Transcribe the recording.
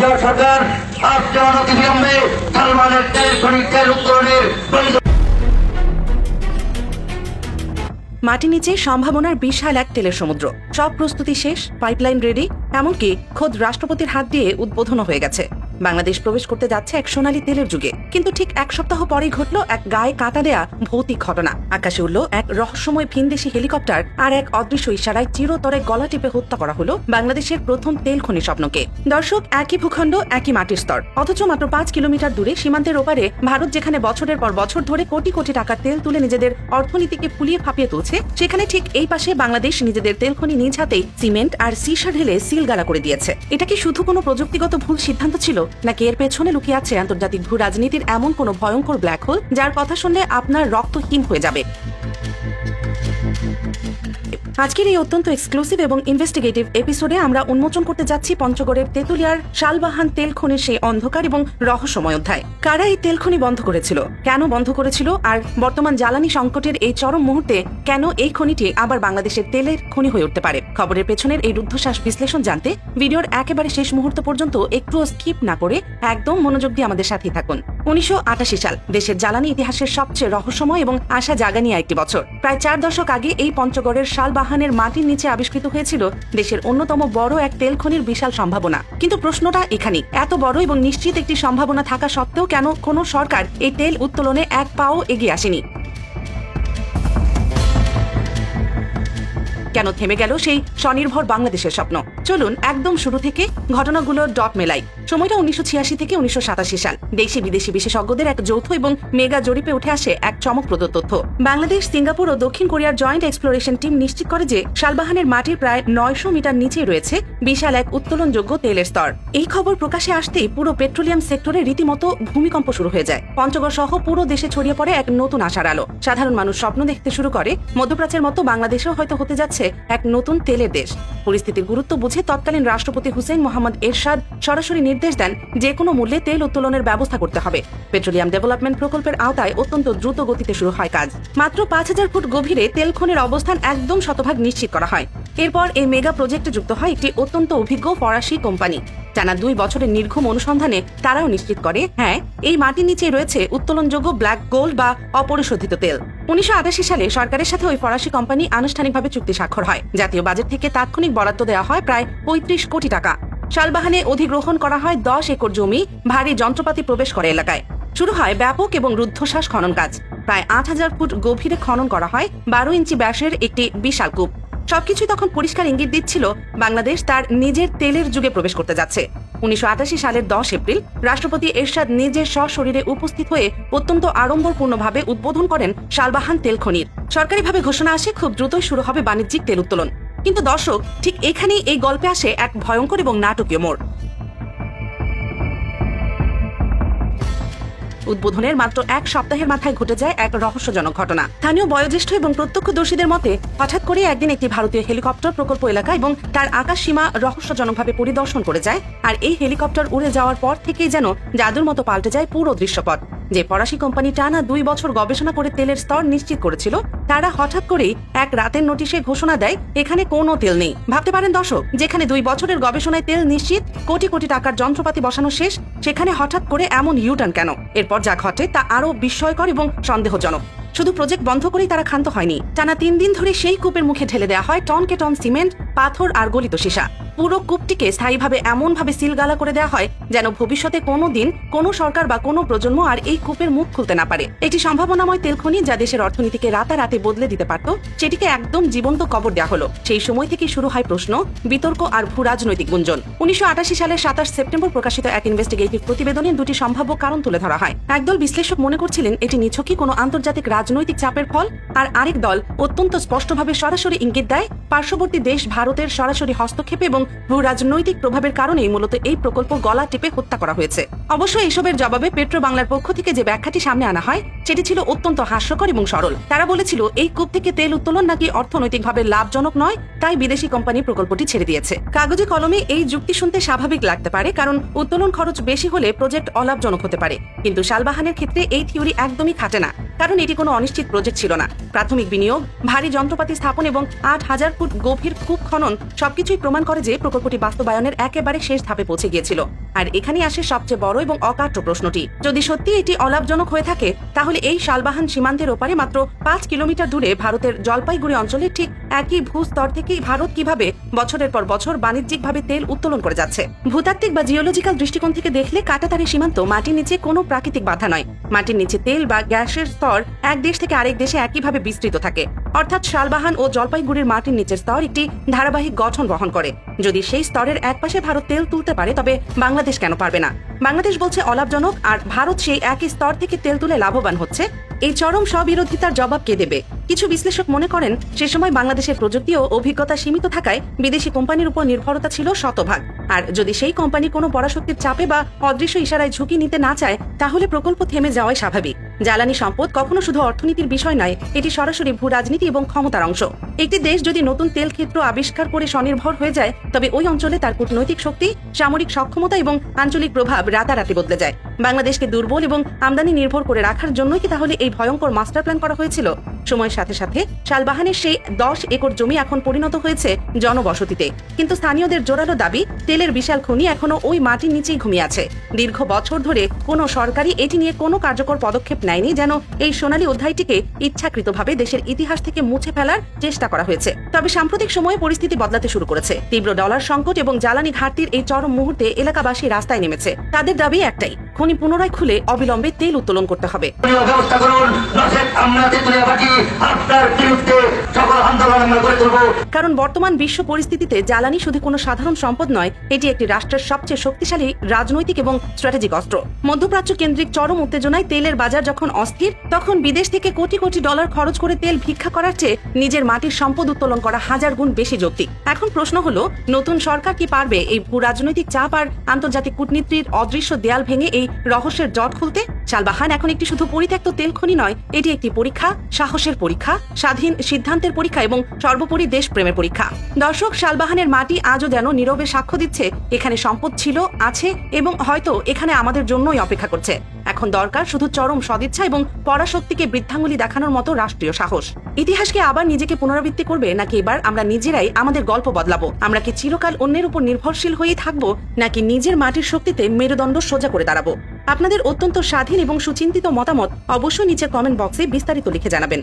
সরকার আজকে অনতিবিলম্বে সালমানের তেল খনি তেল উত্তোলনের মাটির নিচে সম্ভাবনার বিশাল এক তেলের সমুদ্র। সব প্রস্তুতি শেষ, পাইপলাইন রেডি, এমনকি খোদ রাষ্ট্রপতির হাত দিয়ে উদ্বোধনও হয়ে গেছে। বাংলাদেশ প্রবেশ করতে যাচ্ছে এক সোনালী তেলের যুগে। কিন্তু ঠিক এক সপ্তাহ পরেই ঘটল এক গায়ে কাঁটা দেয়া ভৌতিক ঘটনা। আকাশে উঠল এক রহস্যময় ভিনদেশি হেলিকপ্টার, আর এক অদৃশ্য ইশারায় চিরতরে গলা টিপে হত্যা করা হলো বাংলাদেশের প্রথম তেল খনি স্বপ্নকে। দর্শক, একই ভূখণ্ড, একই মাটির স্তর, অথচ মাত্র 5 কিলোমিটার দূরে সীমান্তের ওপারে ভারত, যেখানে বছরের পর বছর ধরে কোটি কোটি টাকার তেল তুলে নিজেদের অর্থনীতিকে ফুলিয়ে ফাঁপিয়ে তুলছে, সেখানে ঠিক এই পাশে বাংলাদেশ নিজেদের তেল খনি নিজ হাতেই সিমেন্ট আর সীসা ঢেলে সিলগালা করে দিয়েছে। এটা কি শুধু কোনো প্রযুক্তিগত ভুল সিদ্ধান্ত ছিল, নাকি এর পেছনে লুকিয়ে আছে আন্তর্জাতিক ভূ রাজনীতির এমন কোনো ভয়ঙ্কর ব্ল্যাক হোল যার কথা শুনলে আপনার রক্ত হিম হয়ে যাবে? আজকের এই অত্যন্ত এক্সক্লুসিভ এবং ইনভেস্টিগেটিভ এপিসোডে আমরা উন্মোচন করতে যাচ্ছি পঞ্চগড়ের তেতুলিয়ার শালবাহান তেল খনির সেই অন্ধকার এবং রহস্যময় অধ্যায়। কারা এই তেল খনি বন্ধ করেছিল, কেন বন্ধ করেছিল, আর বর্তমান জ্বালানি সংকটের এই চরম মুহূর্তে কেন এই খনিটি আবার বাংলাদেশের তেলের খনি হয়ে উঠতে পারে। খবরের পেছনের এই রুদ্ধশ্বাস বিশ্লেষণ জানতে ভিডিওর একেবারে শেষ মুহূর্ত পর্যন্ত একটুও স্কিপ না করে একদম মনোযোগ দিয়ে আমাদের সাথেই থাকুন। 1988 সাল দেশের জ্বালানি ইতিহাসের সবচেয়ে রহস্যময় এবং আশা জাগানিয়া একটি বছর। প্রায় 4 দশক আগে এই পঞ্চগড়ের শালবাহানের মাটির নিচে আবিষ্কৃত হয়েছিল দেশের অন্যতম বড় এক তেল খনির বিশাল সম্ভাবনা। কিন্তু প্রশ্নটা এখানেই, এত বড় এবং নিশ্চিত একটি সম্ভাবনা থাকা সত্ত্বেও কেন কোনো সরকার এই তেল উত্তোলনে এক পাও এগিয়ে আসেনি? কেন থেমে গেল সেই স্বনির্ভর বাংলাদেশের স্বপ্ন? চলুন একদম শুরু থেকে ঘটনাগুলোর ডট মেলাই। সময়টা 1986 থেকে 1987 সাল। দেশি বিদেশি বিশেষজ্ঞদের এক যৌথ এবং মেগা জরিপে উঠে আসে এক চমকপ্রদ তথ্য। বাংলাদেশ, সিঙ্গাপুর ও দক্ষিণ কোরিয়ার জয়েন্ট এক্সপ্লোরেশন টিম নিশ্চিত করে যে শালবাহানের মাটির প্রায় 900 মিটার নিচে রয়েছে বিশাল এক উত্তোলনযোগ্য তেলের স্তর। এই খবর প্রকাশে আসতেই পুরো পেট্রোলিয়াম সেক্টরে রীতিমতো ভূমিকম্প শুরু হয়ে যায়। পঞ্চগড় সহ পুরো দেশে ছড়িয়ে পড়ে এক নতুন আশার আলো। সাধারণ মানুষ স্বপ্ন দেখতে শুরু করে মধ্যপ্রাচ্যের মতো বাংলাদেশেও হয়তো হতে যাচ্ছে এক নতুন তেলের দেশ। পরিস্থিতির গুরুত্ব বুঝে তৎকালীন রাষ্ট্রপতি হুসেইন মোহাম্মদ এরশাদ সরাসরি নির্দেশ দেন যে কোনো মূল্যে তেল উত্তোলনের ব্যবস্থা করতে হবে। পেট্রোলিয়াম ডেভেলপমেন্ট প্রকল্পের আওতায় অত্যন্ত দ্রুত গতিতে শুরু হয় কাজ। মাত্র 5000 ফুট গভীরে তেল খনির অবস্থান একদম শতভাগ নিশ্চিত করা হয়। এরপর এই মেগা প্রজেক্টে যুক্ত হয় একটি অত্যন্ত অভিজ্ঞ ফরাসি কোম্পানি। টানা 2 বছরের নির্ঘুম অনুসন্ধানে তারাও নিশ্চিত করে, হ্যাঁ, এই মাটির নিচে রয়েছে উত্তোলনযোগ্য ব্ল্যাক গোল্ড বা অপরিশোধিত তেল। 1988 সালে সরকারের সাথে ওই ফরাসি কোম্পানি আনুষ্ঠানিকভাবে চুক্তি স্বাক্ষর হয়। জাতীয় বাজেট থেকে তাৎক্ষণিক বরাদ্দ দেওয়া হয় প্রায় 35 কোটি টাকা। শালবাহানে অধিগ্রহণ করা হয় 10 একর জমি, ভারী যন্ত্রপাতি প্রবেশ করে এলাকায়। শুরু হয় ব্যাপক এবং রুদ্ধশ্বাস খনন কাজ। প্রায় 8000 ফুট গভীরে খনন করা হয় 12 ইঞ্চি ব্যাসের একটি বিশাল কূপ। সবকিছুই তখন পরিষ্কার ইঙ্গিত দিচ্ছিল বাংলাদেশ তার নিজের তেলের যুগে প্রবেশ করতে যাচ্ছে। 1988 সালের 10 এপ্রিল রাষ্ট্রপতি এরশাদ নিজের সশরীরে উপস্থিত হয়ে অত্যন্ত আড়ম্বরপূর্ণভাবে উদ্বোধন করেন শালবাহান তেল খনির। সরকারিভাবে ঘোষণা আসে খুব দ্রুতই শুরু হবে বাণিজ্যিক তেল উত্তোলন। কিন্তু দর্শক, ঠিক এখানেই এই গল্পে আসে এক ভয়ঙ্কর এবং নাটকীয় মোড়। উদ্বোধনের মাত্র 1 সপ্তাহের মাথায় ঘটে যায় এক রহস্যজনক ঘটনা। স্থানীয় বয়োজ্যেষ্ঠ এবং প্রত্যক্ষদর্শীদের মতে হঠাৎ করে একদিন একটি ভারতীয় হেলিকপ্টার প্রকল্প এলাকা এবং তার আকাশ সীমা রহস্যজনকভাবে পরিদর্শন করে যায়। আর এই হেলিকপ্টার উড়ে যাওয়ার পর থেকেই যেন জাদুর মতো পাল্টে যায় পুরো দৃশ্যপট। যে ফরাসি কোম্পানি টানা 2 বছর গবেষণা করে তেলের স্তর নিশ্চিত করেছিল, তারা হঠাৎ করেই এক রাতের নোটিশে ঘোষণা দেয় এখানে কোনো তেল নেই। ভাবতে পারেন দর্শক, যেখানে 2 বছরের গবেষণায় তেল নিশ্চিত, কোটি কোটি টাকার যন্ত্রপাতি বসানো শেষ, সেখানে হঠাৎ করে এমন ইউটার্ন কেন? এরপর যা ঘটে তা আরো বিস্ময়কর এবং সন্দেহজনক। শুধু প্রজেক্ট বন্ধ করেই তারা ক্ষান্ত হয়নি। টানা 3 দিন ধরে সেই কূপের মুখে ঢেলে দেওয়া হয় টনকে টন সিমেন্ট, পাথর আর গলিত সীসা। পুরো কূপটিকে স্থায়ীভাবে এমনভাবে সিলগালা করে দেওয়া হয় যেন ভবিষ্যতে কোনো দিন কোনো সরকার বা কোনো প্রজন্ম আর এই কূপের মুখ খুলতে না পারে। একটি সম্ভাবনাময় তেল খনি যা দেশের অর্থনীতিকে রাতারাতি বদলে দিতে পারত, সেটিকে একদম জীবন্ত কবর দেওয়া হলো। সেই সময় থেকে শুরু হয় প্রশ্ন, বিতর্ক আর ভূ রাজনৈতিক গুঞ্জন। 1988 সালের 27 সেপ্টেম্বর প্রকাশিত এক ইনভেস্টিগেটিভ প্রতিবেদনে 2টি সম্ভাব্য কারণ তুলে ধরা হয়। একদল বিশ্লেষক মনে করছিলেন এটি নিছকই কোনো আন্তর্জাতিক রাজনৈতিক চাপের ফল, আর আরেক দল অত্যন্ত স্পষ্টভাবে সরাসরি ইঙ্গিত দেয় পার্শ্ববর্তী দেশ ভারতের সরাসরি হস্তক্ষেপ এবং ভূ রাজনৈতিক প্রভাবের কারণেই মূলত এই প্রকল্প গলা টিপে হত্যা করা হয়েছে। অবশ্য এসবের জবাবে পেট্রো বাংলার পক্ষ থেকে যে ব্যাখ্যাটি সামনে আনা হয় সেটি ছিল অত্যন্ত হাস্যকর এবং সরল। তারা বলেছিল এই কূপ থেকে তেল উত্তোলন নাকি অর্থনৈতিকভাবে লাভজনক নয়, তাই বিদেশি কোম্পানি প্রকল্পটি ছেড়ে দিয়েছে। কাগজে কলমে এই যুক্তি শুনতে স্বাভাবিক লাগতে পারে, কারণ উত্তোলন খরচ বেশি হলে প্রজেক্ট অলাভজনক হতে পারে। কিন্তু শালবাহানের ক্ষেত্রে এই থিওরি একদমই খাটে না। কারণ এটি কোনো অনিশ্চিত প্রজেক্ট ছিল না। প্রাথমিক বিনিয়োগ, ভারী যন্ত্রপাতি স্থাপন এবং 8,000 ফুট গভীর কূপ খনন সবকিছুই প্রমাণ করে যে প্রকল্পটি বাস্তবায়নের একেবারে শেষ ধাপে পৌঁছে গিয়েছিল। আর এখানেই আসে সবচেয়ে বড় এবং অকাট্য প্রশ্নটি, যদি সত্যি এটি অলাভজনক হয়ে থাকে তাহলে এই শালবাহান সীমান্তের ওপারে মাত্র 5 কিলোমিটার দূরে ভারতের জলপাইগুড়ি অঞ্চলের ঠিক একই ভূস্তর থেকেই ভারত কিভাবে বছরের পর বছর বাণিজ্যিকভাবে তেল উত্তোলন করে যাচ্ছে। ভূতাত্ত্বিক বা জিওলজিক্যাল দৃষ্টিকোণ থেকে দেখলে কাঁটাতারের সীমান্ত মাটির নিচে কোনো প্রাকৃতিক বাধা নয়। মাটির নিচে তেল বা গ্যাসের স্তর এক দেশ থেকে আরেক দেশে একইভাবে বিস্তৃত থাকে, অর্থাৎ শালবাহান ও জলপাইগুড়ির মাটির নিচের স্তর একটি ধারাবাহিক গঠন বহন করে। যদি সেই স্তরের একপাশে ভারত তেল তুলতে পারে তবে বাংলাদেশ কেন পারবে না? বাংলাদেশ বলছে অলাভজনক, আর ভারত সেই একই স্তর থেকে তেল তুলে লাভবান হচ্ছে। এই চরম স্ববিরোধিতার জবাব কে দেবে? কিছু বিশ্লেষক মনে করেন সে সময় বাংলাদেশের প্রযুক্তি ও অভিজ্ঞতা সীমিত থাকায় বিদেশি কোম্পানির উপর নির্ভরতা ছিল শতভাগ। আর যদি সেই কোম্পানি কোনো পরাশক্তির চাপে বা অদৃশ্য ইশারায় ঝুঁকি নিতে না চায় তাহলে প্রকল্প থেমে যাওয়াই স্বাভাবিক। জ্বালানি সম্পদ কখনো শুধু অর্থনীতির বিষয় নয়, এটি সরাসরি ভূ রাজনীতি এবং ক্ষমতার অংশ। একটি দেশ যদি নতুন তেল ক্ষেত্র আবিষ্কার করে স্বনির্ভর হয়ে যায় তবে ওই অঞ্চলে তার কূটনৈতিক শক্তি, সামরিক সক্ষমতা এবং আঞ্চলিক প্রভাব রাতারাতি বদলে যায়। বাংলাদেশকে দুর্বল এবং আমদানি নির্ভর করে রাখার জন্যই কি তাহলে এই ভয়ঙ্কর মাস্টার প্ল্যান করা হয়েছিল? সময়ের সাথে সাথে শালবাহানের সেই 10 একর জমি এখন পরিণত হয়েছে জনবসতিতে, কিন্তু স্থানীয়দের জোরালো দাবি তেলের বিশাল খনি এখনো ওই মাটির নিচেই ঘুমিয়ে আছে। দীর্ঘ বছর ধরে কোনো সরকারই এটি নিয়ে কোনো কার্যকর পদক্ষেপ নেয়নি, যেন এই সোনালী অধ্যায়টিকে ইচ্ছাকৃতভাবে দেশের ইতিহাস থেকে মুছে ফেলার চেষ্টা করা হয়েছে। তবে সাম্প্রতিক সময়ে পরিস্থিতি বদলাতে শুরু করেছে। তীব্র ডলার সংকট এবং জ্বালানি ঘাটতির এই চরম মুহূর্তে এলাকাবাসী রাস্তায় নেমেছে। তাদের দাবি একটাই, খনি পুনরায় খুলে অবিলম্বে তেল উত্তোলন করতে হবে। ব্যবস্থা করুন, নচেৎ আমরা তেতুলিয়া বাটি আপনার বিরুদ্ধে সকল আন্দোলন আমরা গড়ে তুলব। কারণ বর্তমান বিশ্ব পরিস্থিতিতে জ্বালানি শুধু কোনো সাধারণ সম্পদ নয়, এটি একটি রাষ্ট্রের সবচেয়ে শক্তিশালী রাজনৈতিক এবং স্ট্র্যাটেজিক অস্ত্র। মধ্যপ্রাচ্য কেন্দ্রিক চরম উত্তেজনায় তেলের বাজার যখন অস্থির, তখন বিদেশ থেকে কোটি কোটি ডলার খরচ করে তেল ভিক্ষা করার চেয়ে নিজের মাটির সম্পদ উত্তোলন করা 1000 গুণ বেশি যৌক্তিক। এখন প্রশ্ন হলো, নতুন সরকার কি পারবে এই ভূ রাজনৈতিক চাপ আর আন্তর্জাতিক কূটনীতির অদৃশ্য দেয়াল ভেঙে এই রহস্যের জট খুলতে? শালবাহান এখন একটি শুধু পরিত্যক্ত তেল খনি নয়, এটি একটি পরীক্ষা, সাহসের পরীক্ষা, স্বাধীন সিদ্ধান্তের পরীক্ষা এবং সর্বোপরি দেশপ্রেমের পরীক্ষা। দর্শক, শালবাহানের মাটি আজও যেন নীরবে সাক্ষ্য দিচ্ছে এখানে সম্পদ ছিল, আছে এবং হয়তো এখানে আমাদের জন্যই অপেক্ষা করছে। এখন দরকার শুধু চরম সদিচ্ছা এবং পরাশক্তিকে বৃদ্ধাঙ্গুলি দেখানোর মতো রাষ্ট্রীয় সাহস। ইতিহাসকে আবার নিজেকে পুনরাবৃত্তি করবে, নাকি এবার আমরা নিজেরাই আমাদের গল্প বদলাবো? আমরা কি চিরকাল অন্যের উপর নির্ভরশীল হয়েই থাকবো, নাকি নিজের মাটির শক্তিতে মেরুদণ্ড সোজা করে দাঁড়াবো? আপনাদের অত্যন্ত স্বাধীন এবং সুচিন্তিত মতামত অবশ্যই নিচের কমেন্ট বক্সে বিস্তারিত লিখে জানাবেন।